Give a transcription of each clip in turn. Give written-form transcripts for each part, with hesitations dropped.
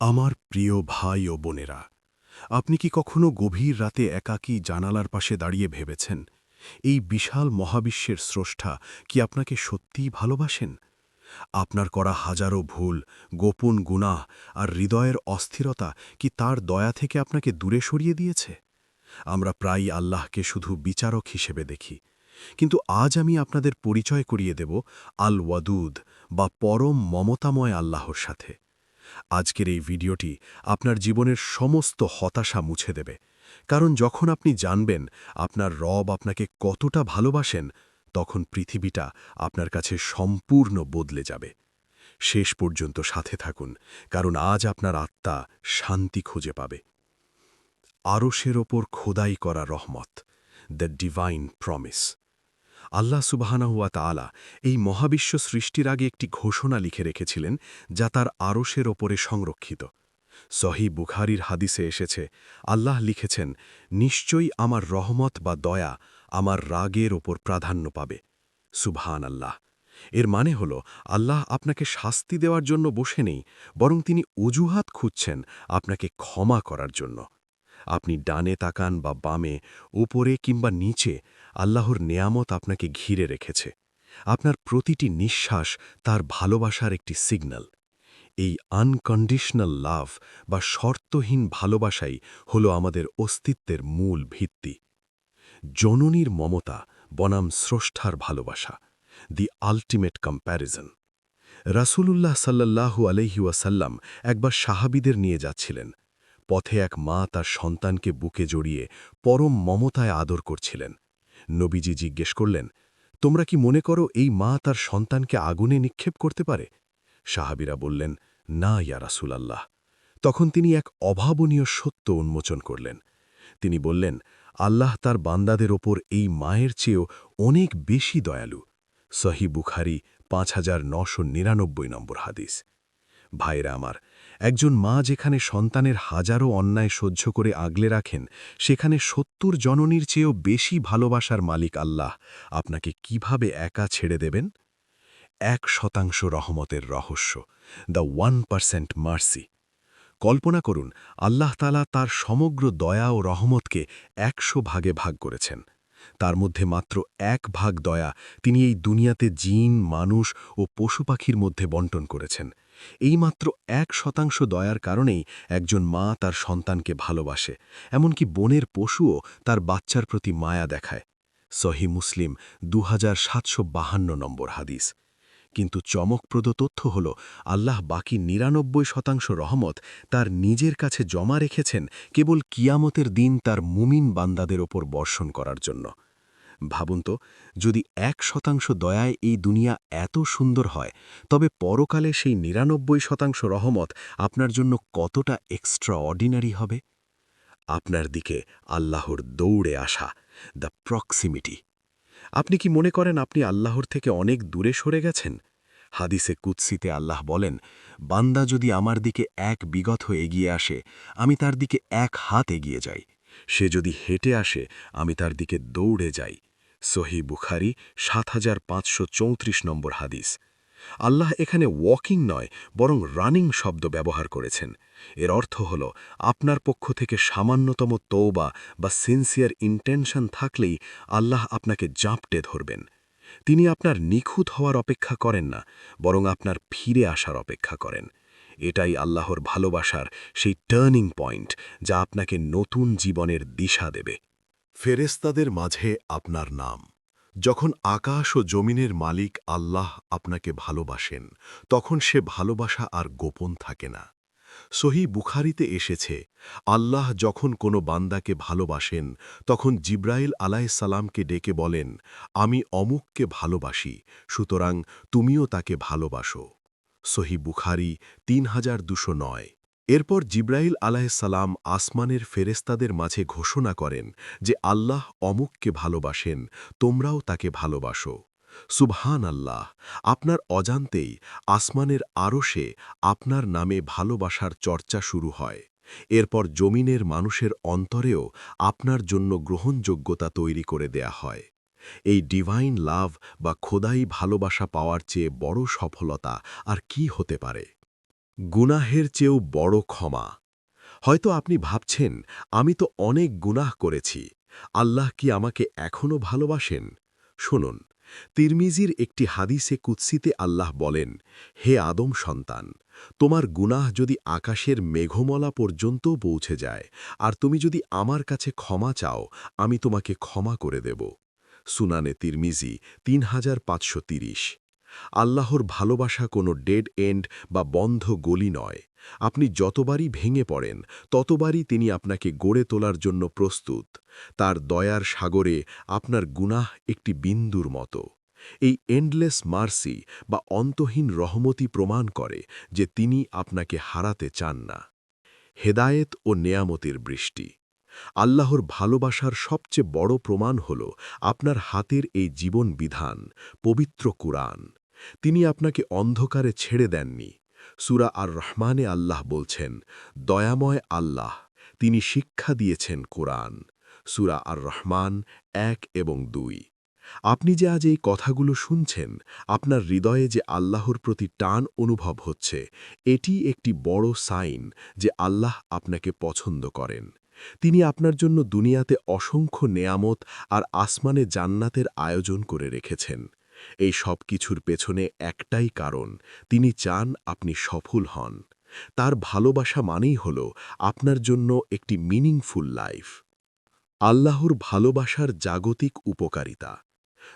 আমার প্রিয় ভাই ও বোনেরা, আপনি কি কখনো গভীর রাতে একাকী জানালার পাশে দাঁড়িয়ে ভেবেছেন, এই বিশাল মহাবিশ্বের স্রষ্টা কি আপনাকে সত্যিই ভালোবাসেন? আপনার করা হাজারো ভুল, গোপন গুনাহ আর হৃদয়ের অস্থিরতা কি তার দয়া থেকে আপনাকে দূরে সরিয়ে দিয়েছে? আমরা প্রায়ই আল্লাহকে শুধু বিচারক হিসেবে দেখি, কিন্তু আজ আমি আপনাদের পরিচয় করিয়ে দেব আল ওয়াদুদ বা পরম মমতাময় আল্লাহর সাথে। আজকের এই ভিডিওটি আপনার জীবনের সমস্ত হতাশা মুছে দেবে, কারণ যখন আপনি জানবেন আপনার রব আপনাকে কতটা ভালোবাসেন, তখন পৃথিবীটা আপনার কাছে সম্পূর্ণ বদলে যাবে। শেষ পর্যন্ত সাথে থাকুন, কারণ আজ আপনার আত্মা শান্তি খুঁজে পাবে। আরশের ওপর খোদাই করা রহমত, দ্য ডিভাইন প্রমিস। আল্লাহ সুবহানাহু ওয়া তাআলা এই মহাবিশ্ব সৃষ্টির আগে একটি ঘোষণা লিখে রেখেছিলেন, যা তার আরশের ওপরে সংরক্ষিত। সহিহ বুখারীর হাদিসে এসেছে, আল্লাহ লিখেছেন, নিশ্চয়ই আমার রহমত বা দয়া আমার রাগের ওপর প্রাধান্য পাবে। সুবহান আল্লাহ। এর মানে হল, আল্লাহ আপনাকে শাস্তি দেওয়ার জন্য বসে নেই, বরং তিনি অজুহাত খুঁজছেন আপনাকে ক্ষমা করার জন্য। আপনি ডানে তাকান বা বামে, উপরে কিংবা নিচে, আল্লাহর নেয়ামত আপনাকে ঘিরে রেখেছে। আপনার প্রতিটি নিঃশ্বাস তার ভালোবাসার একটি সিগন্যাল। এই আনকন্ডিশনাল লাভ বা শর্তহীন ভালোবাসাই হল আমাদের অস্তিত্বের মূল ভিত্তি। জননীর মমতা বনাম স্রষ্টার ভালোবাসা, দি আল্টিমেট কম্প্যারিজন। রাসূলুল্লাহ সাল্লাল্লাহু আলাইহি ওয়াসাল্লাম একবার সাহাবীদের নিয়ে যাচ্ছিলেন। পথে এক মা তার সন্তানকে বুকে জড়িয়ে পরম মমতায় আদর করছিলেন। নবীজি জিজ্ঞেস করলেন, তোমরা কি মনে করো এই মা তার সন্তানকে আগুনে নিক্ষেপ করতে পারে? সাহাবীরা বললেন, না ইয়া রাসূলাল্লাহ। তখন তিনি এক অভাবনীয় সত্য উন্মোচন করলেন। তিনি বললেন, আল্লাহ তার বান্দাদের ওপর এই মায়ের চেয়েও অনেক বেশি দয়ালু। সহিহ বুখারী 5999 নম্বর হাদিস। ভাইরা আমার, একজন মা যেখানে সন্তানের হাজারো অন্যায় সহ্য করে আগলে রাখেন, সেখানে ৭০ জননীর চেয়েও বেশি ভালোবাসার মালিক আল্লাহ আপনাকে কিভাবে একা ছেড়ে দেবেন? ১% রহমতের রহস্য, দ্য 1% মার্সি। কল্পনা করুন, আল্লাহ তাআলা তার সমগ্র দয়া ও রহমতকে ১০০ ভাগে ভাগ করেছেন। তার মধ্যে মাত্র ১ ভাগ দয়া তিনি এই দুনিয়াতে জিন, মানুষ ও পশু পাখির মধ্যে বন্টন করেছেন। এই মাত্র ১% দয়ার কারণেই একজন মা তার সন্তানকে ভালোবাসে, এমনকি বনের পশুও তার বাচ্চার প্রতি মায়া দেখায়। সহিহ মুসলিম 2752 নম্বর হাদিস। কিন্তু চমকপ্রদ তথ্য হল, আল্লাহ বাকি ৯৯% রহমত তার নিজের কাছে জমা রেখেছেন কেবল কিয়ামতের দিন তার মুমিন বান্দাদের ওপর বর্ষণ করার জন্য। ভাবুন তো, যদি ১% দয়ায় এই দুনিয়া এত সুন্দর হয়, তবে পরকালে সেই ৯৯% রহমত আপনার জন্য কতটা এক্সট্রা অর্ডিনারি হবে? আপনার দিকে আল্লাহর দৌড়ে আসা, দ্য প্রক্সিমিটি। আপনি কি মনে করেন আপনি আল্লাহর থেকে অনেক দূরে সরে গেছেন? হাদিসে কুদসিতে আল্লাহ বলেন, বান্দা যদি আমার দিকে ১ বিগত এগিয়ে আসে, আমি তার দিকে ১ হাত এগিয়ে যাই। সে যদি হেঁটে আসে, আমি তার দিকে দৌড়ে যাই। সহিহ বুখারী ৭৫৩৪ নম্বর হাদিস। আল্লাহ এখানে ওয়াকিং নয়, বরং রানিং শব্দ ব্যবহার করেছেন। এর অর্থ হল, আপনার পক্ষ থেকে সামান্যতম তওবা বা সিনসিয়ার ইন্টেনশন থাকলেই আল্লাহ আপনাকে জাপটে ধরবেন। তিনি আপনার নিখুঁত হওয়ার অপেক্ষা করেন না, বরং আপনার ফিরে আসার অপেক্ষা করেন। এটাই আল্লাহর ভালোবাসার সেই টার্নিং পয়েন্ট, যা আপনাকে নতুন জীবনের দিশা দেবে। ফেরেশতাদের মাঝে আপনার নাম। যখন আকাশ ও জমিনের মালিক আল্লাহ আপনাকে ভালোবাসেন, তখন সে ভালোবাসা আর গোপন থাকে না। সহিহ বুখারীতে এসেছে, আল্লাহ যখন কোনো বান্দাকে ভালোবাসেন, তখন জিব্রাইল আলাইহিসসালামকে ডেকে বলেন, আমি অমুককে ভালোবাসি, সুতরাং তুমিও তাকে ভালোবাসো। সহিহ বুখারী ৩২০৯। এরপর জিব্রাইল আলাইহিসসালাম আসমানের ফেরেশতাদের মাঝে ঘোষণা করেন যে আল্লাহ অমুককে ভালোবাসেন, তোমরাও তাকে ভালোবাসো। সুবহান আল্লাহ! আপনার অজান্তেই আসমানের আরশে আপনার নামে ভালোবাসার চর্চা শুরু হয়। এরপর জমিনের মানুষের অন্তরেও আপনার জন্য গ্রহণযোগ্যতা তৈরি করে দেয়া হয়। এই ডিভাইন লাভ বা খোদাই ভালোবাসা পাওয়ার চেয়ে বড় সফলতা আর কি হতে পারে? গুনাহের চেয়েও বড় ক্ষমা। হয়তো আপনি ভাবছেন, আমি তো অনেক গুনাহ করেছি, আল্লাহ কি আমাকে এখনও ভালোবাসেন? শুনুন, তিরমিজির একটি হাদিসে কুৎসিতে আল্লাহ বলেন, হে আদম সন্তান, তোমার গুনাহ যদি আকাশের মেঘমলা পর্যন্তও পৌঁছে যায়, আর তুমি যদি আমার কাছে ক্ষমা চাও, আমি তোমাকে ক্ষমা করে দেব। সুনানে তিরমিজি ৩৫৩০। আল্লাহর ভালোবাসা কোনো ডেড এন্ড বা বন্ধ গলি নয়। আপনি যতবারই ভেঙে পড়েন, ততবারই তিনি আপনাকে গড়ে তোলার জন্য প্রস্তুত। তার দয়ার সাগরে আপনার গুনাহ একটি বিন্দুর মতো। এই এন্ডলেস মার্সি বা অন্তহীন রহমতি প্রমাণ করে যে তিনি আপনাকে হারাতে চান না। হেদায়েত ও নেয়ামতের বৃষ্টি। আল্লাহর ভালোবাসার সবচেয়ে বড় প্রমাণ হল আপনার হাতের এই জীবন বিধান, পবিত্র কুরআন। তিনি আপনাকে অন্ধকারে ছেড়ে দেননি। সূরা আর রহমানে আল্লাহ বলছেন, দয়াময় আল্লাহ, তিনি শিক্ষা দিয়েছেন কুরআন। সূরা আর রহমান ১ এবং ২। আপনি যে আজ এই কথাগুলো শুনছেন, আপনার হৃদয়ে যে আল্লাহর প্রতি টান অনুভব হচ্ছে, এটি একটি বড় সাইন যে আল্লাহ আপনাকে পছন্দ করেন। তিনি আপনার জন্য দুনিয়াতে অসংখ্য নেয়ামত আর আসমানে জান্নাতের আয়োজন করে রেখেছেন। এই সব কিছুর পেছনে একটাই কারণ, তিনি চান আপনি সফল হন। তার ভালোবাসা মানেই হল আপনার জন্য একটি মিনিংফুল লাইফ। আল্লাহর ভালোবাসার জাগতিক উপকারিতা।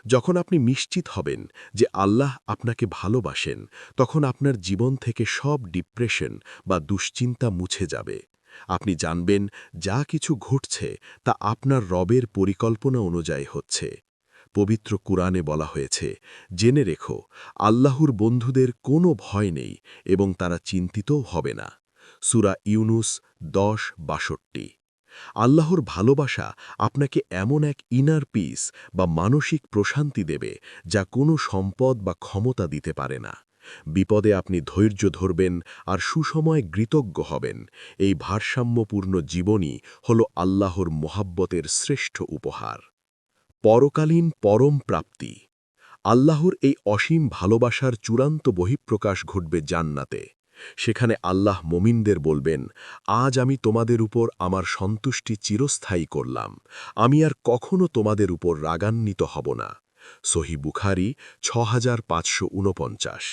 যখন আপনি নিশ্চিত হবেন যে আল্লাহ আপনাকে ভালোবাসেন, তখন আপনার জীবন থেকে সব ডিপ্রেশন বা দুশ্চিন্তা মুছে যাবে। আপনি জানবেন যা কিছু ঘটছে তা আপনার রবের পরিকল্পনা অনুযায়ী হচ্ছে। পবিত্র কুরআনে বলা হয়েছে, জেনে রেখো, আল্লাহর বন্ধুদের কোনো ভয় নেই এবং তারা চিন্তিতও হবে না। সূরা ইউনুস ১০:৬২। আল্লাহর ভালোবাসা আপনাকে এমন এক ইনার পিস বা মানসিক প্রশান্তি দেবে যা কোনো সম্পদ বা ক্ষমতা দিতে পারে না। বিপদে আপনি ধৈর্য ধরবেন আর সুসময়ে কৃতজ্ঞ হবেন। এই ভারসাম্যপূর্ণ জীবনই হল আল্লাহর মোহাব্বতের শ্রেষ্ঠ উপহার। পরকালীন পরম প্রাপ্তি। আল্লাহর এই অসীম ভালোবাসার চূড়ান্ত বহিঃপ্রকাশ ঘটবে জান্নাতে। সেখানে আল্লাহ মোমিনদের বলবেন, আজ আমি তোমাদের উপর আমার সন্তুষ্টি চিরস্থায়ী করলাম, আমি আর কখনো তোমাদের উপর রাগান্বিত হব না। সহিহ বুখারী ৬৫৪৯।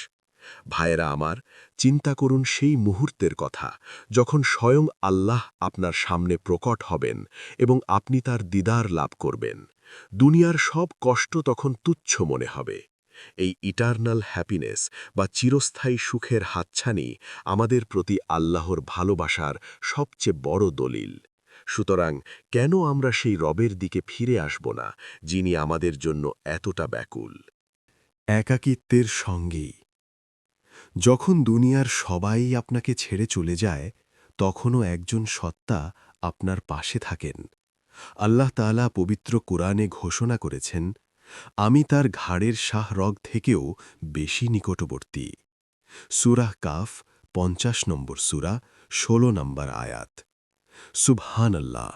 ভাইয়েরা আমার, চিন্তা করুন সেই মুহূর্তের কথা, যখন স্বয়ং আল্লাহ আপনার সামনে প্রকট হবেন এবং আপনি তার দিদার লাভ করবেন। দুনিয়ার সব কষ্ট তখন তুচ্ছ মনে হবে। এই ইটারনাল হ্যাপিনেস বা চিরস্থায়ী সুখের হাতছানি আমাদের প্রতি আল্লাহর ভালোবাসার সবচেয়ে বড় দলিল। সুতরাং কেন আমরা সেই রবের দিকে ফিরে আসব না, যিনি আমাদের জন্য এতটা ব্যাকুল? একাকিত্বের সঙ্গেই। যখন দুনিয়ার সবাই আপনাকে ছেড়ে চলে যায়, তখনও একজন সত্তা আপনার পাশে থাকেন। আল্লাহ তাআলা পবিত্র কুরআনে ঘোষণা করেছেন, আমি তার ঘাড়ের শাহরগ থেকেও বেশি নিকটবর্তী। সূরা কাফ ৫০ নম্বর সূরা ১৬ নম্বর আয়াত। সুবহানাল্লাহ!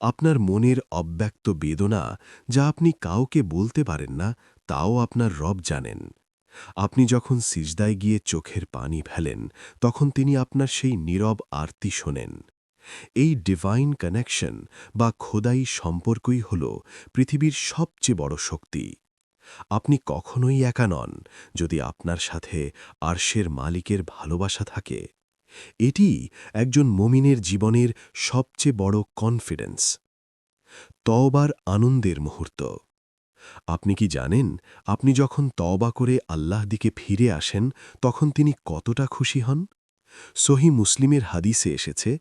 আপনার মনের অব্যক্ত বেদনা, যা আপনি কাউকে বলতে পারেন না, তাও আপনার রব জানেন। আপনি যখন সিজদায় গিয়ে চোখের পানি ফেলেন, তখন তিনি আপনার সেই নীরব আরতি শোনেন। এই ডিভাইন কানেকশন বা খোদাই সম্পর্কই হল পৃথিবীর সবচেয়ে বড় শক্তি। আপনি কখনোই একা নন, যদি আপনার সাথে আরশের মালিকের ভালোবাসা থাকে। এটি একজন মুমিনের জীবনের সবচেয়ে বড় কনফিডেন্স। তওবার আনন্দের মুহূর্ত। আপনি কি জানেন, আপনি যখন তওবা করে আল্লাহ দিকে ফিরে আসেন, তখন তিনি কতটা খুশি হন? সহিহ মুসলিমের হাদিসে এসেছে,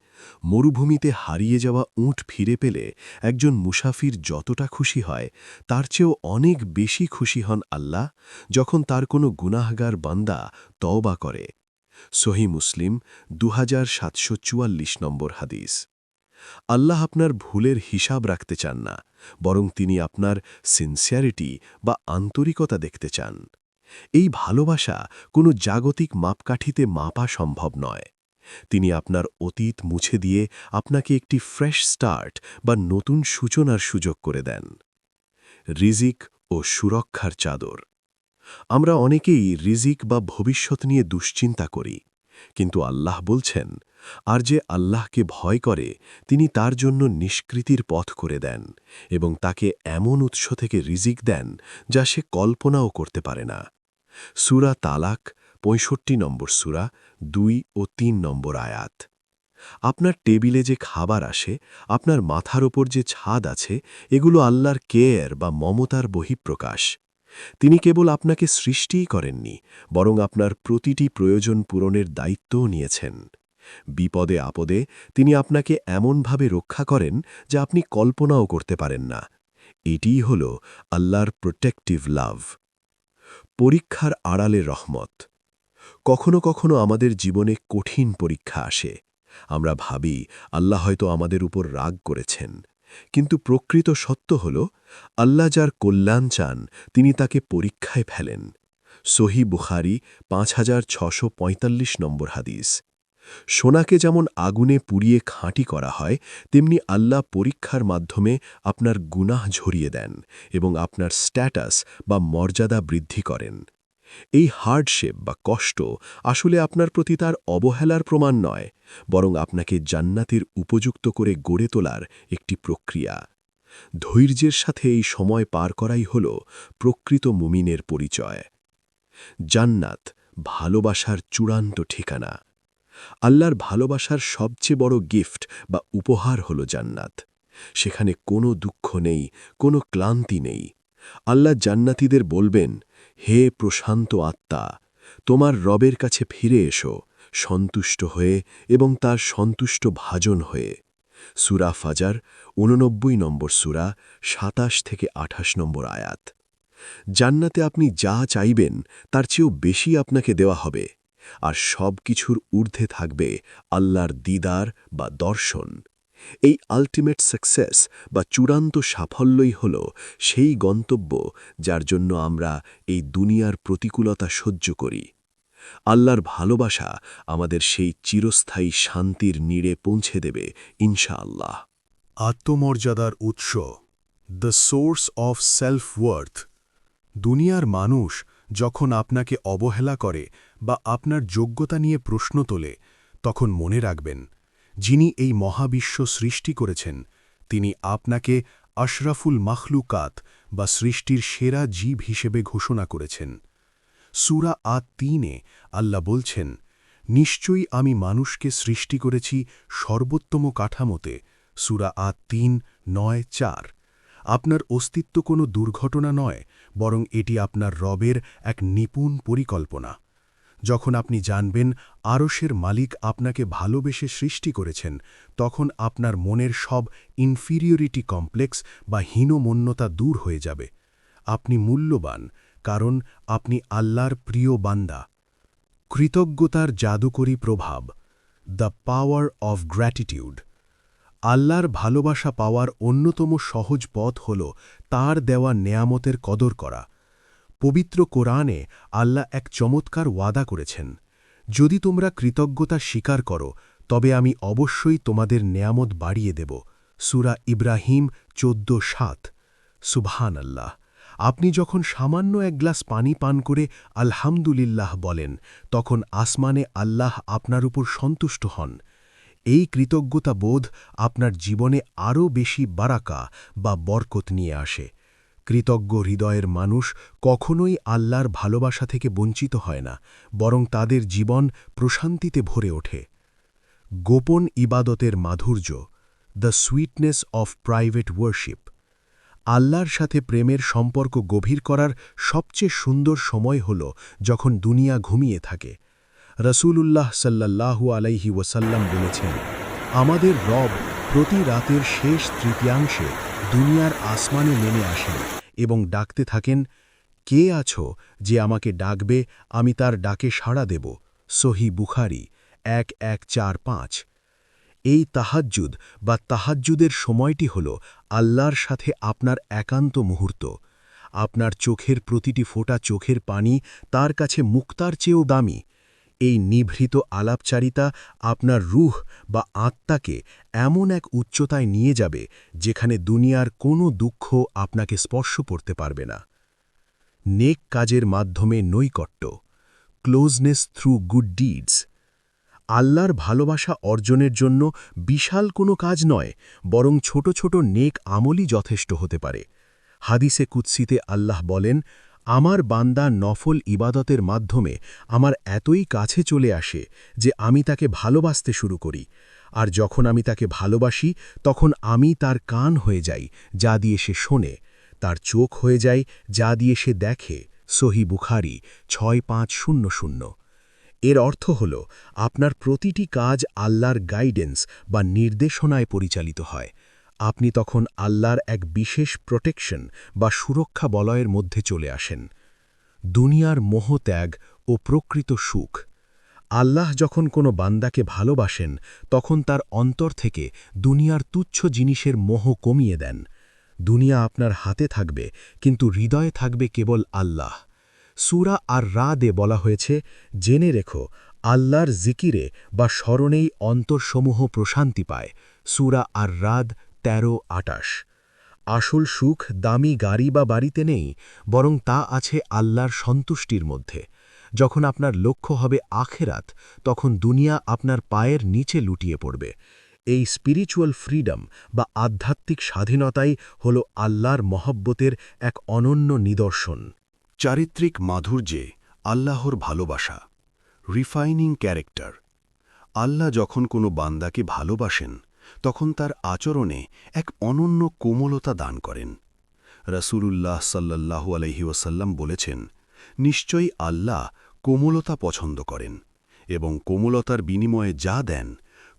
মরুভূমিতে হারিয়ে যাওয়া উট ফিরে পেলে একজন মুসাফির যতটা খুশি হয়, তার চেয়েও অনেক বেশি খুশি হন আল্লাহ, যখন তার কোনো গুনাহগার বান্দা তওবা করে। সহিহ মুসলিম ২৭৪৪ নম্বর হাদিস। আল্লাহ আপনার ভুলের হিসাব রাখতে চান না, বরং তিনি আপনার সিনসিয়ারিটি বা আন্তরিকতা দেখতে চান। এই ভালোবাসা কোনো জাগতিক মাপকাঠিতে মাপা সম্ভব নয়। তিনি আপনার অতীত মুছে দিয়ে আপনাকে একটি ফ্রেশ স্টার্ট বা নতুন সূচনার সুযোগ করে দেন। রিজিক ও সুরক্ষার চাদর। আমরা অনেকেই রিজিক বা ভবিষ্যৎ নিয়ে দুশ্চিন্তা করি, কিন্তু আল্লাহ বলছেন, আর যে আল্লাহকে ভয় করে তিনি তার জন্য নিষ্কৃতির পথ করে দেন এবং তাকে এমন উৎস থেকে রিজিক দেন যা সে কল্পনাও করতে পারে না। সূরা তালাক ৬৫ নম্বর সূরা ২ ও ৩ নম্বর আয়াত। আপনার টেবিলে যে খাবার আসে, আপনার মাথার ওপর যে ছাদ আছে, এগুলো আল্লাহর কেয়ার বা মমতার বহিঃপ্রকাশ। তিনি কেবল আপনাকে সৃষ্টিই করেননি, বরং আপনার প্রতিটি প্রয়োজন পূরণের দায়িত্বও নিয়েছেন। বিপদে আপদে তিনি আপনাকে এমনভাবে রক্ষা করেন যা আপনি কল্পনাও করতে পারেন না। এটিই হল আল্লাহর প্রোটেক্টিভ লাভ। পরীক্ষার আড়ালে রহমত। কখনো কখনো আমাদের জীবনে কঠিন পরীক্ষা আসে। আমরা ভাবি আল্লাহ হয়তো আমাদের উপর রাগ করেছেন, কিন্তু প্রকৃত সত্য হল আল্লাহ যার কল্যাণ চান তিনি তাকে পরীক্ষায় ফেলেন। সহি বুখারী ৫৬৪৫ নম্বর হাদিস। সোনাকে যেমন আগুনে পুড়িয়ে খাঁটি করা হয়, তেমনি আল্লাহ পরীক্ষার মাধ্যমে আপনার গুনাহ ঝরিয়ে দেন এবং আপনার স্ট্যাটাস বা মর্যাদা বৃদ্ধি করেন। এই হার্ডশেপ বা কষ্ট আসলে আপনার প্রতি তার অবহেলার প্রমাণ নয়, বরং আপনাকে জান্নাতের উপযুক্ত করে গড়ে তোলার একটি প্রক্রিয়া। ধৈর্যের সাথে এই সময় পার করাই হল প্রকৃত মুমিনের পরিচয়। জান্নাত ভালোবাসার চূড়ান্ত ঠিকানা। আল্লাহর ভালোবাসার সবচেয়ে বড় গিফট বা উপহার হল জান্নাত। সেখানে কোনো দুঃখ নেই, কোনো ক্লান্তি নেই। আল্লাহ জান্নাতীদের বলবেন, হে প্রশান্ত আত্মা, তোমার রবের কাছে ফিরে এসো, সন্তুষ্ট হয়ে এবং তার সন্তুষ্ট ভাজন হয়ে। সূরা ফাজার ৮৯ নম্বর সূরা ২৭ থেকে ২৮ নম্বর আয়াত। জান্নাতে আপনি যা চাইবেন তার চেয়েও বেশি আপনাকে দেওয়া হবে, আর সব কিছুর ঊর্ধ্বে থাকবে আল্লাহর দিদার বা দর্শন। এই আল্টিমেট সাকসেস বা চূড়ান্ত সাফল্যই হল সেই গন্তব্য যার জন্য আমরা এই দুনিয়ার প্রতিকূলতা সহ্য করি। আল্লাহর ভালোবাসা আমাদের সেই চিরস্থায়ী শান্তির নীড়ে পৌঁছে দেবে ইনশাআল্লাহ। আত্মমর্যাদার উৎস, the source of self worth. দুনিয়ার মানুষ যখন আপনাকে অবহেলা করে বা আপনার যোগ্যতা নিয়ে প্রশ্ন তোলে, তখন মনে রাখবেন, যিনি এই মহাবিশ্ব সৃষ্টি করেছেন তিনি আপনাকে আশরাফুল মাখলুকাত বা সৃষ্টির সেরা জীব হিসেবে ঘোষণা করেছেন। সূরা আত-৩-এ আল্লাহ বলছেন, নিশ্চয়ই আমি মানুষকে সৃষ্টি করেছি সর্বোত্তম কাঠামোতে। সূরা আত-৩, ৯-৪। আপনার অস্তিত্ব কোনো দুর্ঘটনা নয়, বরং এটি আপনার রবের এক নিপুণ পরিকল্পনা। যখন আপনি জানবেন আরশের মালিক আপনাকে ভালোবেসে সৃষ্টি করেছেন, তখন আপনার মনের সব ইনফিরিয়রিটি কমপ্লেক্স বা হীনমন্যতা দূর হয়ে যাবে। আপনি মূল্যবান, কারণ আপনি আল্লাহর প্রিয় বান্দা। কৃতজ্ঞতার জাদুকরী প্রভাব, দ্য পাওয়ার অফ গ্র্যাটিটিউড। আল্লাহর ভালোবাসা পাওয়ার অন্যতম সহজ পথ হল তাঁর দেওয়া নেয়ামতের কদর করা। পবিত্র কোরআনে আল্লাহ এক চমৎকার ওয়াদা করেছেন, যদি তোমরা কৃতজ্ঞতা স্বীকার করো তবে আমি অবশ্যই তোমাদের নেয়ামত বাড়িয়ে দেব। সূরা ইব্রাহিম ১৪:৭। সুবহানাল্লাহ! আপনি যখন সামান্য এক গ্লাস পানি পান করে আলহামদুলিল্লাহ বলেন, তখন আসমানে আল্লাহ আপনার উপর সন্তুষ্ট হন। এই কৃতজ্ঞতা বোধ আপনার জীবনে আরও বেশি বারাকা বা বরকত নিয়ে আসে। কৃতজ্ঞ হৃদয়ের মানুষ কখনোই আল্লাহর ভালোবাসা থেকে বঞ্চিত হয় না, বরং তাদের জীবন প্রশান্তিতে ভরে ওঠে। গোপন ইবাদতের মাধুর্য, the sweetness of private worship. আল্লাহর সাথে প্রেমের সম্পর্ক গভীর করার সবচেয়ে সুন্দর সময় হল যখন দুনিয়া ঘুমিয়ে থাকে। রাসূলুল্লাহ সাল্লাল্লাহু আলাইহি ওয়াসাল্লাম বলেছেন, আমাদের রব প্রতি রাতের শেষ তৃতীয়াংশে দুনিয়ার আসমানে নেমে আসেন এবং ডাকতে থাকেন, কে আছো যে আমাকে ডাকবে, আমি তার ডাকে সাড়া দেব। সহি বুখারী ১১৪৫। এই তাহাজ্জুদ বা তাহাজ্জুদের সময়টি হল আল্লাহর সাথে আপনার একান্ত মুহূর্ত। আপনার চোখের প্রতিটি ফোঁটা চোখের পানি তার কাছে মুক্তার চেয়েও দামি। এই নিভৃত আলাপচারিতা আপনার রূহ বা আত্মাকে এমন এক উচ্চতায় নিয়ে যাবে যেখানে দুনিয়ার কোনো দুঃখ আপনাকে স্পর্শ করতে পারবে না। নেক কাজের মাধ্যমে নৈকট্য, ক্লোজনেস থ্রু গুড ডিডস। আল্লাহর ভালোবাসা অর্জনের জন্য বিশাল কোনো কাজ নয়, বরং ছোট ছোট নেক আমলই যথেষ্ট হতে পারে। হাদিসে কুদসিতে আল্লাহ বলেন, আমার বান্দা নফল ইবাদতের মাধ্যমে আমার এতই কাছে চলে আসে যে আমি তাকে ভালোবাসতে শুরু করি, আর যখন আমি তাকে ভালোবাসি তখন আমি তার কান হয়ে যাই, যা দিয়ে সে শোনে, তার চোখ হয়ে যায়, যা দিয়ে সে দেখে। সহি বুখারী 6500। এর অর্থ হল আপনার প্রতিটি কাজ আল্লাহর গাইডেন্স বা নির্দেশনায় পরিচালিত হয়। আপনি তখন আল্লাহর এক বিশেষ প্রোটেকশন বা সুরক্ষা বলয়ের মধ্যে চলে আসেন। দুনিয়ার মোহত্যাগ ও প্রকৃত সুখ। আল্লাহ যখন কোনো বান্দাকে ভালোবাসেন তখন তার অন্তর থেকে দুনিয়ার তুচ্ছ জিনিসের মোহ কমিয়ে দেন। দুনিয়া আপনার হাতে থাকবে, কিন্তু হৃদয়ে থাকবে কেবল আল্লাহ। সূরা আর রাদে বলা হয়েছে, জেনে রেখো আল্লাহর জিকিরে বা স্মরণেই অন্তরসমূহ প্রশান্তি পায়। সূরা আর রাদ 13-28। আসল সুখ দামি গাড়ি বা বাড়িতে নেই, বরং তা আছে আল্লাহর সন্তুষ্টির মধ্যে। যখন আপনার লক্ষ্য হবে আখেরাত, তখন দুনিয়া আপনার পায়ের নিচে লুটিয়ে পড়বে। এই স্পিরিচুয়াল ফ্রিডম বা আধ্যাত্মিক স্বাধীনতাই হল আল্লাহর মহব্বতের এক অনন্য নিদর্শন। চারিত্রিক মাধুর্যে আল্লাহর ভালোবাসা, রিফাইনিং ক্যারেক্টার। আল্লাহ যখন কোনো বান্দাকে ভালোবাসেন তখন তার আচরণে এক অনন্য কোমলতা দান করেন। রাসূলুল্লাহ সাল্লাল্লাহু আলাইহি ওয়াসাল্লাম বলেছেন, নিশ্চয়ই আল্লাহ কোমলতা পছন্দ করেন এবং কোমলতার বিনিময়ে যা দেন,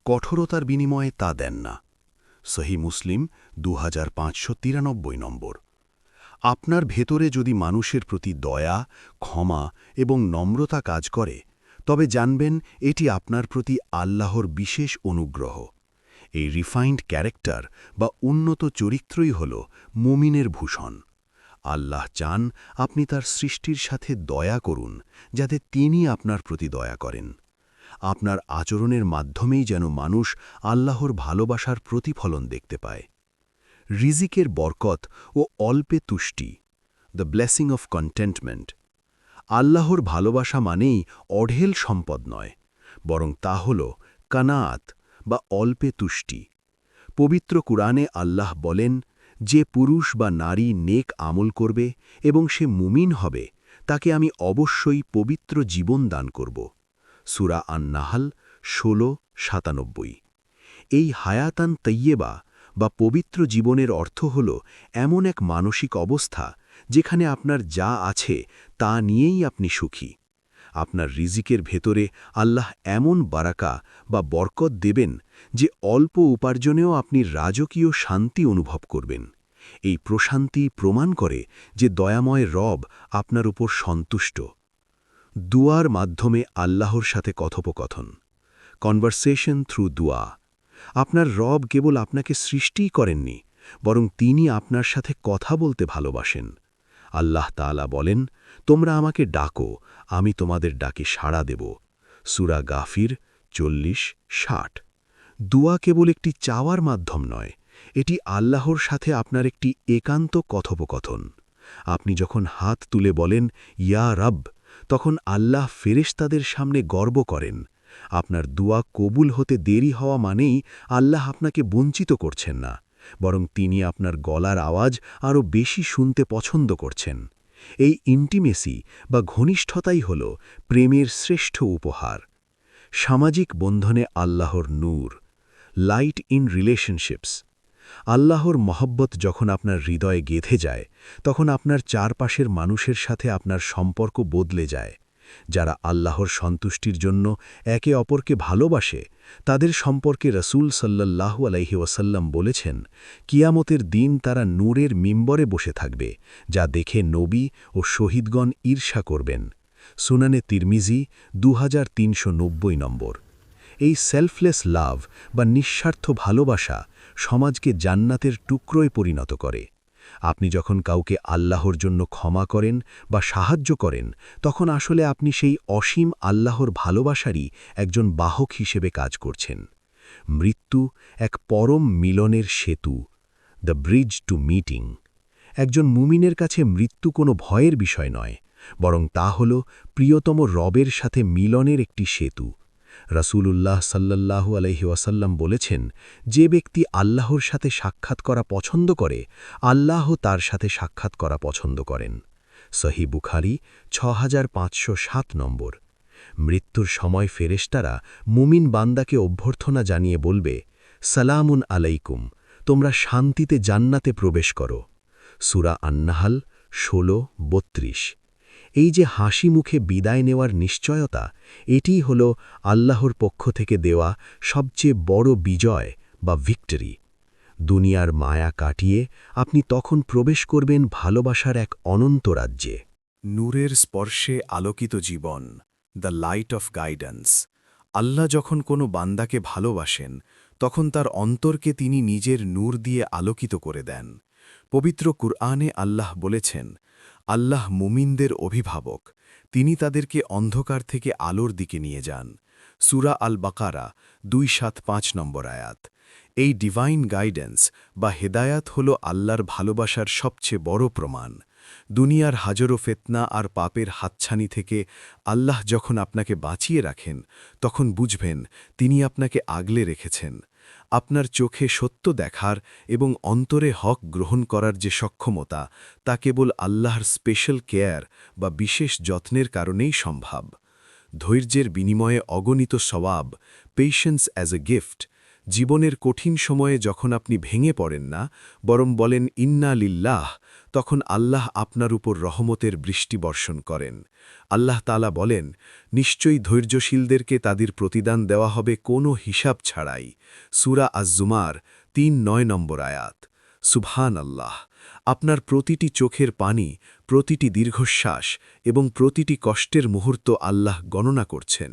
কঠোরতার বিনিময়ে তা দেন না। সহি মুসলিম 2593 নম্বর। আপনার ভেতরে যদি মানুষের প্রতি দয়া, ক্ষমা এবং নম্রতা কাজ করে, তবে জানবেন এটি আপনার প্রতি আল্লাহর বিশেষ অনুগ্রহ। এই রিফাইন্ড ক্যারেক্টার বা উন্নত চরিত্রই হল মুমিনের ভূষণ। আল্লাহ চান আপনি তার সৃষ্টির সাথে দয়া করুন, যাতে তিনি আপনার প্রতি দয়া করেন। আপনার আচরণের মাধ্যমেই যেন মানুষ আল্লাহর ভালোবাসার প্রতিফলন দেখতে পায়। রিজিকের বরকত ও অল্পে তুষ্টি, দ্য ব্লেসিং অফ কন্টেন্টমেন্ট। আল্লাহর ভালোবাসা মানেই অঢেল সম্পদ নয়, বরং তা হল কানাআত বা অল্পে তুষ্টি। পবিত্র কুরআনে আল্লাহ বলেন, যে পুরুষ বা নারী নেক আমল করবে এবং সে মুমিন হবে, তাকে আমি অবশ্যই পবিত্র জীবন দান করব। সূরা আন-নাহল 16-97। এই হায়াতান তৈয়্যেবা বা পবিত্র জীবনের অর্থ হল এমন এক মানসিক অবস্থা যেখানে আপনার যা আছে তা নিয়েই আপনি সুখী। আপনার রিজিকের ভেতরে আল্লাহ এমন বারাকা বা বরকত দেবেন যে অল্প উপার্জনেও আপনি রাজকীয় শান্তি অনুভব করবেন। এই প্রশান্তি প্রমাণ করে যে দয়াময় রব আপনার উপর সন্তুষ্ট। দুয়ার মাধ্যমে আল্লাহর সাথে কথোপকথন, কনভারসেশন থ্রু দুয়া। আপনার রব কেবল আপনাকে সৃষ্টিই করেননি, বরং তিনি আপনার সাথে কথা বলতে ভালোবাসেন। আল্লাহ তাআলা বলেন, তোমরা আমাকে ডাকো, আমি তোমাদের ডাকে সাড়া দেব। সূরা গাফির 40-60। দুয়া কেবল একটি চাওয়ার মাধ্যম নয়, এটি আল্লাহর সাথে আপনার একটি একান্ত কথোপকথন। আপনি যখন হাত তুলে বলেন, ইয়া রব, তখন আল্লাহ ফেরেশতাদের সামনে গর্ব করেন। আপনার দুয়া কবুল হতে দেরি হওয়া মানেই আল্লাহ আপনাকে বঞ্চিত করছেন না, বরং তিনি আপনার গলার আওয়াজ আরও বেশি শুনতে পছন্দ করছেন। এই ইন্টিমেসি বা ঘনিষ্ঠতাই হল প্রেমের শ্রেষ্ঠ উপহার। সামাজিক বন্ধনে আল্লাহর নূর, লাইট ইন রিলেশনশিপস। আল্লাহর মহব্বত যখন আপনার হৃদয়ে গেঁথে যায়, তখন আপনার চারপাশের মানুষের সাথে আপনার সম্পর্ক বদলে যায়। যারা আল্লাহর সন্তুষ্টির জন্য একে অপরকে ভালোবাসে, তাদের সম্পর্কে রাসূল সাল্লাল্লাহু আলাইহি ওয়াসাল্লাম বলেছেন, কিয়ামতের দিন তারা নূরের মিম্বরে বসে থাকবে, যা দেখে নবী ও শহীদগণ ঈর্ষা করবেন। সুনানে তিরমিজি 2390 নম্বর। এই সেলফলেস লাভ বা নিঃস্বার্থ ভালোবাসা সমাজকে জান্নাতের টুকরোয় পরিণত করে। আপনি যখন কাউকে আল্লাহর জন্য ক্ষমা করেন বা সাহায্য করেন, তখন আসলে আপনি সেই অসীম আল্লাহর ভালোবাসারই একজন বাহক হিসেবে কাজ করছেন। মৃত্যু এক পরম মিলনের সেতু, দ্য ব্রিজ টু মিটিং। একজন মুমিনের কাছে মৃত্যু কোনো ভয়ের বিষয় নয়, বরং তা হল প্রিয়তম রবের সাথে মিলনের একটি সেতু। রাসূলুল্লাহ সাল্লাল্লাহু আলাইহি ওয়াসাল্লাম বলেছেন, যে ব্যক্তি আল্লাহর সাথে সাক্ষাৎ করা পছন্দ করে, আল্লাহ তার সাথে সাক্ষাৎ করা পছন্দ করেন। সহিহ বুখারী 6507 নম্বর। মৃত্যুর সময় ফেরেশতারা মুমিন বান্দাকে অভ্যর্থনা জানিয়ে বলবে, সালামুন আলাইকুম, তোমরা শান্তিতে জান্নাতে প্রবেশ করো। সূরা আন-নাহল 16:32। এই যে হাসি মুখে বিদায় নেওয়ার নিশ্চয়তা, এটিই হল আল্লাহর পক্ষ থেকে দেওয়া সবচেয়ে বড় বিজয় বা ভিক্টরি। দুনিয়ার মায়া কাটিয়ে আপনি তখন প্রবেশ করবেন ভালোবাসার এক অনন্ত রাজ্যে। নূরের স্পর্শে আলোকিত জীবন, দ্য লাইট অফ গাইডেন্স। আল্লাহ যখন কোনো বান্দাকে ভালোবাসেন, তখন তার অন্তরকে তিনি নিজের নূর দিয়ে আলোকিত করে দেন। পবিত্র কুরআনে আল্লাহ বলেছেন, আল্লাহ মুমিনদের অভিভাবক, তিনি তাদেরকে অন্ধকার থেকে আলোর দিকে নিয়ে যান। সূরা আল বাকারা 275 নম্বর আয়াত। এই ডিভাইন গাইডেন্স বা হেদায়াত হল আল্লাহর ভালোবাসার সবচেয়ে বড় প্রমাণ। দুনিয়ার হাজারো ফেতনা আর পাপের হাতছানি থেকে আল্লাহ যখন আপনাকে বাঁচিয়ে রাখেন, তখন বুঝবেন তিনি আপনাকে আগলে রেখেছেন। আপনার চোখে সত্য দেখার এবং অন্তরে হক গ্রহণ করার যে সক্ষমতা, তা কেবল আল্লাহর স্পেশাল কেয়ার বা বিশেষ যত্নের কারণেই সম্ভব। ধৈর্যের বিনিময়ে অগণিত সওয়াব, পেশেন্স অ্যাজ এ গিফট। জীবনের কঠিন সময়ে যখন আপনি ভেঙে পড়েন না, বরং বলেন ইন্না লিল্লাহ, তখন আল্লাহ আপনার উপর রহমতের বৃষ্টি বর্ষণ করেন। আল্লাহ তাআলা বলেন, নিশ্চয়ই ধৈর্যশীলদেরকে তাদের প্রতিদান দেওয়া হবে কোনো হিসাব ছাড়াই। সূরা আজ-জুমার 3-9 নম্বর আয়াত। সুবহান আল্লাহ! আপনার প্রতিটি চোখের পানি, প্রতিটি দীর্ঘশ্বাস এবং প্রতিটি কষ্টের মুহূর্ত আল্লাহ গণনা করছেন।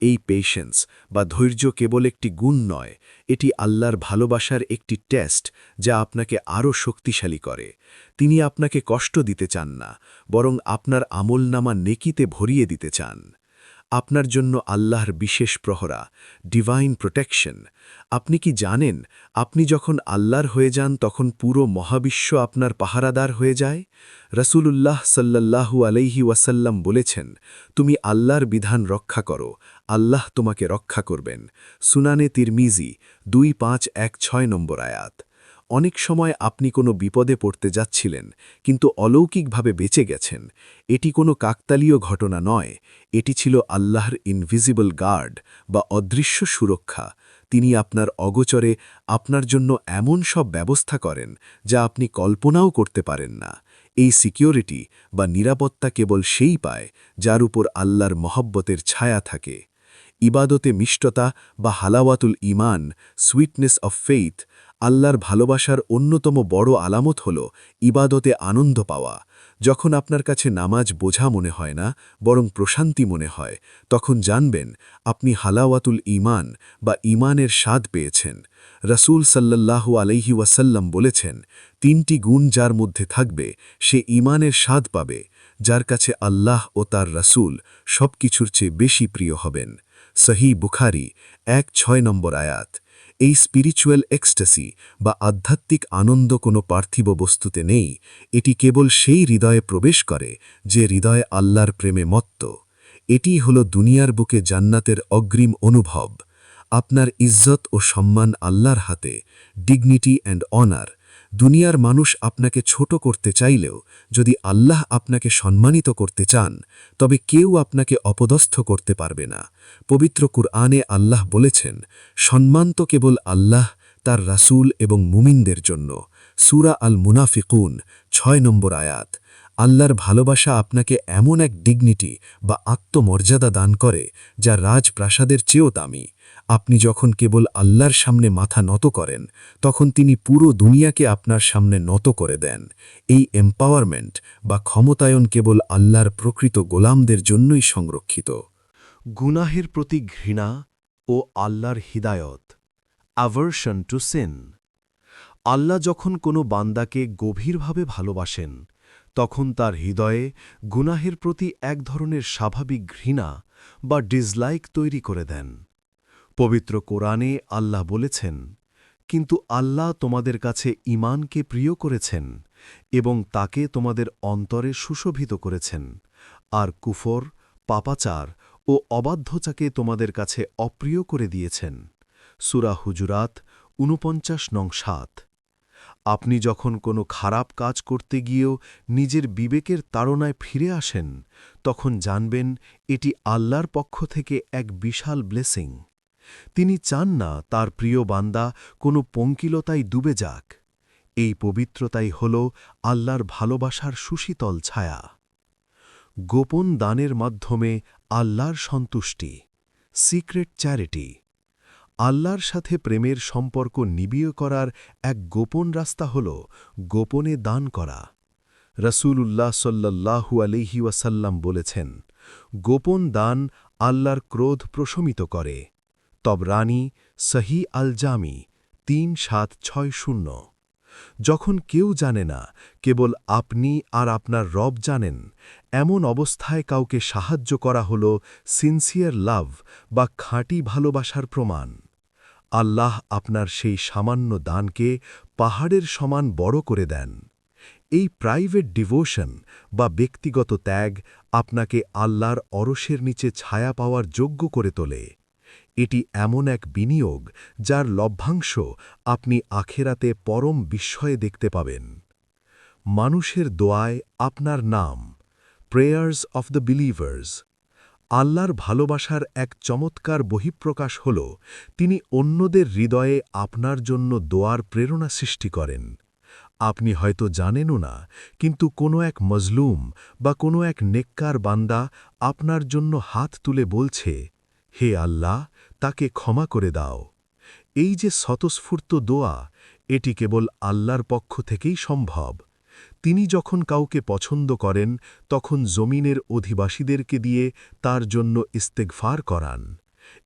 এই পেশেন্স বা ধৈর্য কেবল একটি গুণ নয়, এটি আল্লাহর ভালোবাসার একটি টেস্ট, যা আপনাকে আরও শক্তিশালী করে। তিনি আপনাকে কষ্ট দিতে চান না, বরং আপনার আমলনামা নেকিতে ভরিয়ে দিতে চান। আপনার জন্য আল্লাহর বিশেষ প্রহরা, ডিভাইন প্রোটেকশন। আপনি কি জানেন, আপনি যখন আল্লাহর হয়ে যান তখন পুরো মহাবিশ্ব আপনার পাহারাদার হয়ে যায়? রাসূলুল্লাহ সাল্লাল্লাহু আলাইহি ওয়াসাল্লাম বলেছেন, তুমি আল্লাহর বিধান রক্ষা করো, আল্লাহ তোমাকে রক্ষা করবেন। সুনানে তিরমিজি 2516 নম্বর আয়াত। অনেক সময় আপনি কোনো বিপদে পড়তে যাচ্ছিলেন, কিন্তু অলৌকিকভাবে বেঁচে গেছেন। এটি কোনো কাকতালীয় ঘটনা নয়, এটি ছিল আল্লাহর ইনভিজিবল গার্ড বা অদৃশ্য সুরক্ষা। তিনি আপনার অগোচরে আপনার জন্য এমন সব ব্যবস্থা করেন, যা আপনি কল্পনাও করতে পারেন না। এই সিকিউরিটি বা নিরাপত্তা কেবল সেই পায়, যার উপর আল্লাহর মহব্বতের ছায়া থাকে। ইবাদতে মিষ্টতা বা হালাওয়াতুল ঈমান, সুইটনেস অফ ফেইথ। আল্লাহর ভালোবাসার অন্যতম বড় আলামত হল ইবাদতে আনন্দ পাওয়া। যখন আপনার কাছে নামাজ বোঝা মনে হয় না, বরং প্রশান্তি মনে হয়, তখন জানবেন আপনি হালাওয়াতুল ঈমান বা ঈমানের স্বাদ পেয়েছেন। রাসূল সাল্লাল্লাহু আলাইহি ওয়াসাল্লাম বলেছেন, 3টি গুণ যার মধ্যে থাকবে, সে ঈমানের স্বাদ পাবে, যার কাছে আল্লাহ ও তার রাসূল সবকিছুর চেয়ে বেশি প্রিয় হবেন। সহিহ বুখারী 1-6 নম্বর আয়াত। এই স্পিরিচুয়াল এক্সটাসি বা আধ্যাত্মিক আনন্দ কোনো পার্থিব বস্তুতে নেই, এটি কেবল সেই হৃদয়ে প্রবেশ করে যে হৃদয়ে আল্লাহর প্রেমে মত্ত। এটিই হল দুনিয়ার বুকে জান্নাতের অগ্রিম অনুভব। আপনার ইজ্জত ও সম্মান আল্লাহর হাতে, ডিগনিটি অ্যান্ড অনার। দুনিয়ার মানুষ আপনাকে ছোট করতে চাইলেও যদি আল্লাহ আপনাকে সম্মানিত করতে চান, তবে কেউ আপনাকে অপদস্থ করতে পারবে না। পবিত্র কুরআনে আল্লাহ বলেছেন, সম্মান তো কেবল আল্লাহ, তার রাসূল এবং মুমিনদের জন্য। সূরা আল মুনাফিকুন 6 নম্বর আয়াত। আল্লাহর ভালোবাসা আপনাকে এমন এক ডিগনিটি বা আত্মমর্যাদা দান করে, যা রাজপ্রাসাদের চেয়েও দামি। আপনি যখন কেবল আল্লাহর সামনে মাথা নত করেন, তখন তিনি পুরো দুনিয়াকে আপনার সামনে নত করে দেন। এই এম্পাওয়ারমেন্ট বা ক্ষমতায়ন কেবল আল্লাহর প্রকৃত গোলামদের জন্যই সংরক্ষিত। গুনাহের প্রতি ঘৃণা ও আল্লাহর হিদায়ত, অ্যাভারশন টু সিন। আল্লাহ যখন কোনো বান্দাকে গভীরভাবে ভালোবাসেন, তখন তার হৃদয়ে গুনাহের প্রতি এক ধরনের স্বাভাবিক ঘৃণা বা ডিসলাইক তৈরি করে দেন। পবিত্র কোরআনে আল্লাহ বলেছেন, কিন্তু আল্লাহ তোমাদের কাছে ঈমানকে প্রিয় করেছেন এবং তাকে তোমাদের অন্তরে সুশোভিত করেছেন, আর কুফর, পাপাচার ও অবাধ্যতাকে তোমাদের কাছে অপ্রিয় করে দিয়েছেন। সূরা হুজুরাত ৪৯ নং ৭। আপনি যখন কোনো খারাপ কাজ করতে গিয়েও নিজের বিবেকের তাড়নায় ফিরে আসেন, তখন জানবেন এটি আল্লাহর পক্ষ থেকে এক বিশাল ব্লেসিং। তিনি চান না তার প্রিয় বান্দা কোনো পঙ্কিলতায় ডুবে যাক। এই পবিত্রতাই হল আল্লাহর ভালোবাসার সুশীতল ছায়া। গোপন দানের মাধ্যমে আল্লাহর সন্তুষ্টি, সিক্রেট চ্যারিটি। আল্লাহর সাথে প্রেমের সম্পর্ক নিবিড় করার এক গোপন রাস্তা হল গোপনে দান করা। রাসূলুল্লাহ সাল্লাল্লাহু আলাইহি ওয়াসাল্লাম বলেছেন, গোপন দান আল্লাহর ক্রোধ প্রশমিত করে। তবরানী, সহিহ আল জামি ৩৭৬০। যখন কেউ জানে না, কেবল আপনি আর আপনার রব জানেন, এমন অবস্থায় কাউকে সাহায্য করা হল সিনসিয়ার লাভ বা খাঁটি ভালোবাসার প্রমাণ। আল্লাহ আপনার সেই সামান্য দানকে পাহাড়ের সমান বড় করে দেন। এই প্রাইভেট ডিভোশন বা ব্যক্তিগত ত্যাগ আপনাকে আল্লাহর অরশের নিচে ছায়া পাওয়ার যোগ্য করে তোলে। এটি এমন এক বিনিয়োগ যার লভ্যাংশ আপনি আখেরাতে পরম বিস্ময়ে দেখতে পাবেন। মানুষের দোয়ায় আপনার নাম, প্রেয়ার্স অফ দ্য বিলিভার্স। আল্লাহর ভালোবাসার এক চমৎকার বহিঃপ্রকাশ হল তিনি অন্যদের হৃদয়ে আপনার জন্য দোয়ার প্রেরণা সৃষ্টি করেন। আপনি হয়তো জানেনও না, কিন্তু কোনো এক মজলুম বা কোনো এক নেককার বান্দা আপনার জন্য হাত তুলে বলছে, হে আল্লাহ, তাকে ক্ষমা করে দাও। এই যে স্বতঃস্ফূর্ত দোয়া, এটি কেবল আল্লাহর পক্ষ থেকেই সম্ভব। তিনি যখন কাউকে পছন্দ করেন, তখন জমিনের অধিবাসীদেরকে দিয়ে তার জন্য ইস্তেগফার করান।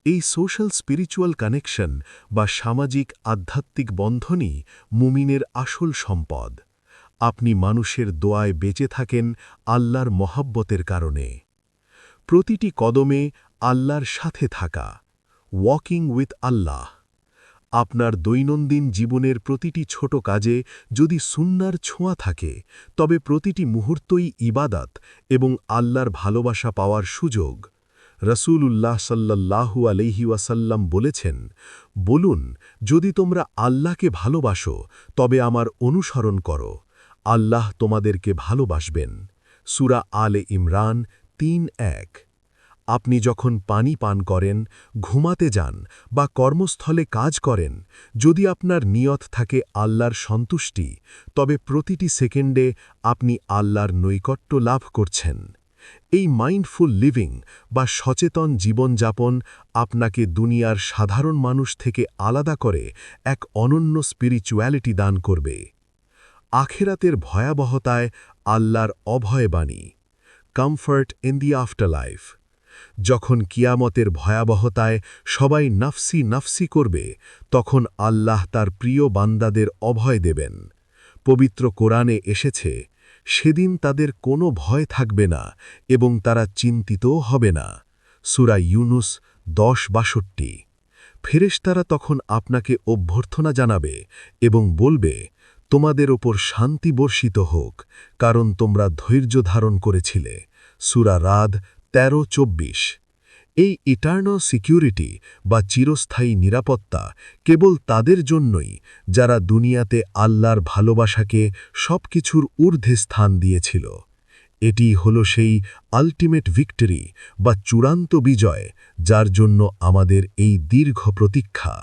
এই সোশ্যাল স্পিরিচুয়াল কানেকশন বা সামাজিক আধ্যাত্মিক বন্ধনই মুমিনের আসল সম্পদ। আপনি মানুষের দোয়ায় বেঁচে থাকেন আল্লাহর মহাব্বতের কারণে। প্রতিটি কদমে আল্লাহর সাথে থাকা, ওয়াকিং উইথ আল্লাহ। আপনার দৈনন্দিন জীবনের প্রতিটি ছোট কাজে যদি সুন্নার ছোঁয়া থাকে, তবে প্রতিটি মুহূর্তই ইবাদত এবং আল্লাহর ভালোবাসা পাওয়ার সুযোগ। রাসূলুল্লাহ সাল্লাল্লাহু আলাইহি ওয়াসাল্লাম বলেছেন, বলুন, যদি তোমরা আল্লাহকে ভালোবাসো, তবে আমার অনুসরণ করো, আল্লাহ তোমাদেরকে ভালোবাসবেন। সূরা আলে ইমরান ৩:১। আপনি যখন পানি পান করেন, ঘুমাতে যান বা কর্মস্থলে কাজ করেন, যদি আপনার নিয়ত থাকে আল্লাহর সন্তুষ্টি, তবে প্রতিটি সেকেন্ডে আপনি আল্লাহর নৈকট্য লাভ করছেন। এই মাইন্ডফুল লিভিং বা সচেতন জীবনযাপন আপনাকে দুনিয়ার সাধারণ মানুষ থেকে আলাদা করে এক অনন্য স্পিরিচুয়ালিটি দান করবে। আখেরাতের ভয়াবহতায় আল্লাহর অভয়বাণী, কমফর্ট ইন দি আফটারলাইফ। যখন কিয়ামতের ভয়াবহতায় সবাই নফসি নফসি করবে, তখন আল্লাহ তার প্রিয় বান্দাদের অভয় দেবেন। পবিত্র কোরআনে এসেছে, সেদিন তাদের কোনো ভয় থাকবে না এবং তারা চিন্তিতও হবে না। সূরা ইউনুস 10:62। ফেরেশতারা তখন আপনাকে অভ্যর্থনা জানাবে এবং বলবে, তোমাদের ওপর শান্তি বর্ষিত হোক, কারণ তোমরা ধৈর্য ধারণ করেছিলে। সূরা রাদ 13:24। এই ইটার্নাল সিকিউরিটি বা চিরস্থায়ী নিরাপত্তা কেবল তাদের জন্যই যারা দুনিয়াতে আল্লাহর ভালোবাসাকে সবকিছুর ঊর্ধ্বে স্থান দিয়েছিল। এটি হল সেই আল্টিমেট ভিক্টরি বা চূড়ান্ত বিজয়, যার জন্য আমাদের এই দীর্ঘ প্রতীক্ষা।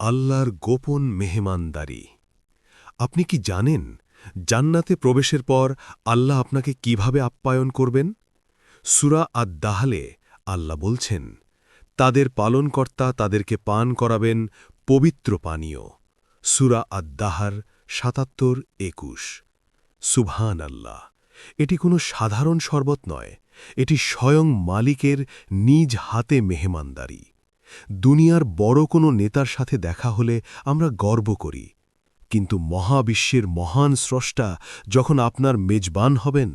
আল্লাহর গোপন মেহমানদারি। আপনি কি জানেন, জান্নাতে প্রবেশের পর আল্লাহ আপনাকে কিভাবে আপ্যায়ন করবেন? সূরা আদ-দাহলে আল্লাহ বলছেন, তাদের পালনকর্তা তাদেরকে পান করাবেন পবিত্র পানীয়। সূরা আদ-দাহার ৭৭-২১। সুবহান আল্লাহ! এটি কোনো সাধারণ শরবত নয়, এটি স্বয়ং মালিকের নিজ হাতে মেহমানদারি। দুনিয়ার বড় কোনো নেতার সাথে দেখা হলে আমরা গর্ব করি, কিন্তু মহাবিশ্বের মহান স্রষ্টা যখন আপনার মেজবান হবেন,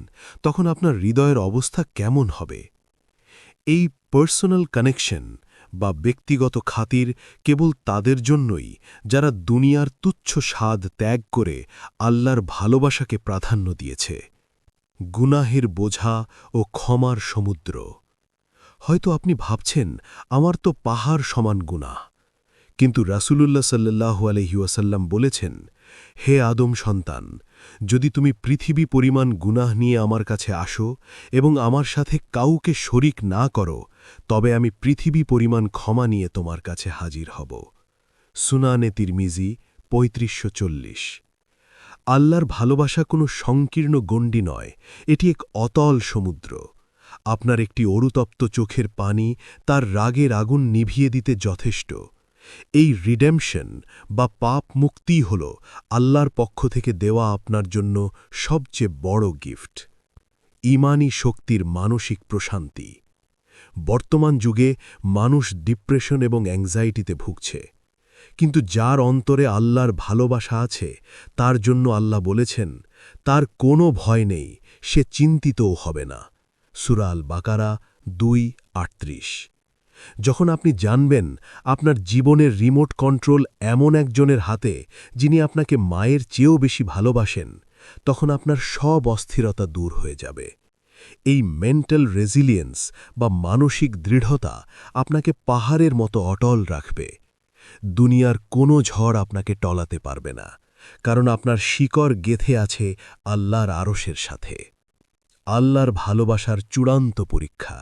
তখন আপনার হৃদয়ের অবস্থা কেমন হবে? এই পার্সোনাল কানেকশন বা ব্যক্তিগত খাতির কেবল তাদের জন্যই যারা দুনিয়ার তুচ্ছ স্বাদ ত্যাগ করে আল্লাহর ভালোবাসাকে প্রাধান্য দিয়েছে। গুনাহের বোঝা ও ক্ষমার সমুদ্র। হয়তো আপনি ভাবছেন আমার তো পাহাড় সমান গুনাহ, কিন্তু রাসূলুল্লাহ সাল্লাল্লাহু আলাইহি ওয়াসাল্লাম বলেছেন, হে আদম সন্তান, যদি তুমি পৃথিবী পরিমাণ গুনাহ নিয়ে আমার কাছে আসো এবং আমার সাথে কাউকে শরিক না করো, তবে আমি পৃথিবী পরিমাণ ক্ষমা নিয়ে তোমার কাছে হাজির হব। সুনানে তিরমিজি ৩৫৪০। আল্লাহর ভালোবাসা কোনো সংকীর্ণ গণ্ডি নয়, এটি এক অতল সমুদ্র। আপনার একটি অরুতপ্ত চোখের পানি তার রাগের আগুন নিভিয়ে দিতে যথেষ্ট। এই রিডেমশন বা পাপ মুক্তি হল আল্লাহর পক্ষ থেকে দেওয়া আপনার জন্য সবচেয়ে বড় গিফট। ঈমানী শক্তির মানসিক প্রশান্তি। বর্তমান যুগে মানুষ ডিপ্রেশন এবং অ্যাংজাইটিতে ভুগছে, কিন্তু যার অন্তরে আল্লাহর ভালোবাসা আছে তার জন্য আল্লাহ বলেছেন, তার কোনো ভয় নেই, সে চিন্তিতও হবে না। সূরা আল বাকারা ২:৩৮। যখন আপনি জানবেন আপনার জীবনের রিমোট কন্ট্রোল এমন একজনের হাতে যিনি আপনাকে মায়ের চেয়েও বেশি ভালোবাসেন, তখন আপনার সব অস্থিরতা দূর হয়ে যাবে। এই মেন্টাল রেজিলিয়েন্স বা মানসিক দৃঢ়তা আপনাকে পাহাড়ের মতো অটল রাখবে। দুনিয়ার কোনো ঝড় আপনাকে টলাতে পারবে না, কারণ আপনার শিকড় গেথে আছে আল্লাহর আরশের সাথে। আল্লাহর ভালোবাসার চূড়ান্ত পরীক্ষা।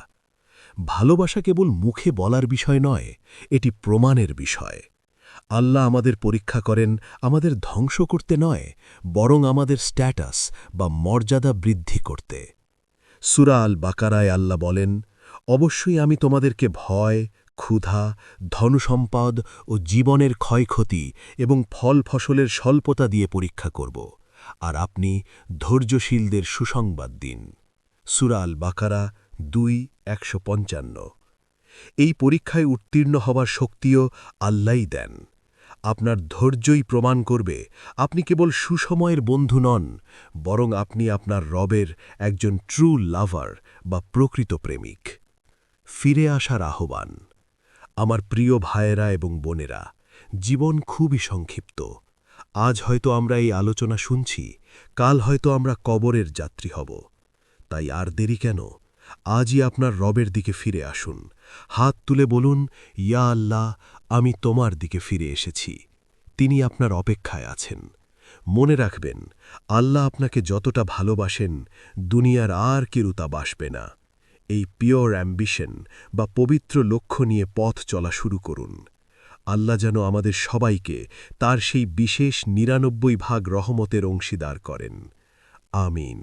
ভালোবাসা কেবল মুখে বলার বিষয় নয়, এটি প্রমাণের বিষয়। আল্লাহ আমাদের পরীক্ষা করেন আমাদের ধ্বংস করতে নয়, বরং আমাদের স্ট্যাটাস বা মর্যাদা বৃদ্ধি করতে। সূরা আল বাকারায় আল্লাহ বলেন, অবশ্যই আমি তোমাদেরকে ভয়, ক্ষুধা, ধনসম্পদ ও জীবনের ক্ষয়ক্ষতি এবং ফল ফসলের স্বল্পতা দিয়ে পরীক্ষা করব, আর আপনি ধৈর্যশীলদের সুসংবাদ দিন। সূরা আল বাকারা ২:১৫। এই পরীক্ষায় উত্তীর্ণ হবার শক্তিও আল্লাহই দেন। আপনার ধৈর্যই প্রমাণ করবে আপনি কেবল সুসময়ের বন্ধু নন, বরং আপনি আপনার রবের একজন ট্রু লাভার বা প্রকৃত প্রেমিক। ফিরে আসার আহ্বান। আমার প্রিয় ভাইয়েরা এবং বোনেরা, জীবন খুবই সংক্ষিপ্ত। আজ হয়তো আমরা এই আলোচনা শুনছি, কাল হয়তো আমরা কবরের যাত্রী হব। তাই আর দেরি কেন? আজই আপনার রবের দিকে ফিরে আসুন। হাত তুলে বলুন, ইয়া আল্লাহ, আমি তোমার দিকে ফিরে এসেছি। তিনি আপনার অপেক্ষায় আছেন। মনে রাখবেন, আল্লাহ আপনাকে যতটা ভালোবাসেন, দুনিয়ার আর কেউ তা বাসবে না। এই পিওর অ্যাম্বিশন বা পবিত্র লক্ষ্য নিয়ে পথ চলা শুরু করুন। আল্লাহ যেন আমাদের সবাইকে তার সেই বিশেষ ৯৯ ভাগ রহমতের অংশীদার করেন। আমিন।